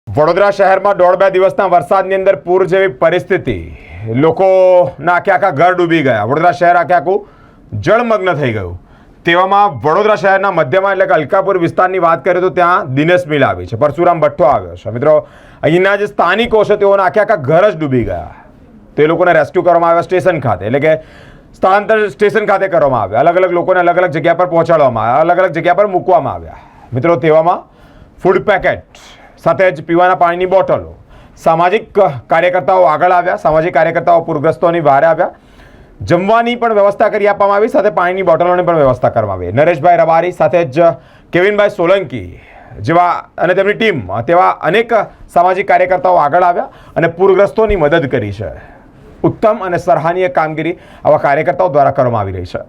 વડોદરા શહેરમાં દોઢ બે દિવસના વરસાદની અંદર પૂર જેવી પરિસ્થિતિ, લોકોના આખા ઘર ડૂબી ગયા. વડોદરા શહેર આખું જળમગ્ન થઈ ગયું. તેવામાં વડોદરા શહેરના મધ્યમાં એટલે કે અલકાપુર વિસ્તારની વાત કરીએ તો ત્યાં દિનેશ મિલ આવી છે, પરશુરામ ભઠ્ઠો આવ્યો છે. મિત્રો, અહીંના જે સ્થાનિકો છે તેઓના આખા ઘર જ ડૂબી ગયા. તે લોકોને રેસ્ક્યુ કરવામાં આવ્યા સ્ટેશન ખાતે, એટલે કે સ્થળાંતર સ્ટેશન ખાતે કરવામાં આવ્યા. અલગ અલગ લોકોને અલગ અલગ જગ્યા પર પહોંચાડવામાં આવ્યા, અલગ અલગ જગ્યા પર મૂકવામાં આવ્યા. મિત્રો, તેવામાં ફૂડ પેકેટ સાથે જ પીવાના પાણીની બોટલો, સામાજિક કાર્યકર્તાઓ આગળ આવ્યા. સામાજિક કાર્યકર્તાઓ પૂરગ્રસ્તોની વારે આવ્યા. જમવાની પણ વ્યવસ્થા કરી આપવામાં આવી, સાથે પાણીની બોટલોની પણ વ્યવસ્થા કરવામાં આવી. નરેશભાઈ રબારી સાથે જ કેવિનભાઈ સોલંકી જેવા અને તેમની ટીમ તેવા અનેક સામાજિક કાર્યકર્તાઓ આગળ આવ્યા અને પૂરગ્રસ્તોની મદદ કરી છે. ઉત્તમ અને સરાહનીય કામગીરી આવા કાર્યકર્તાઓ દ્વારા કરવામાં આવી રહી છે.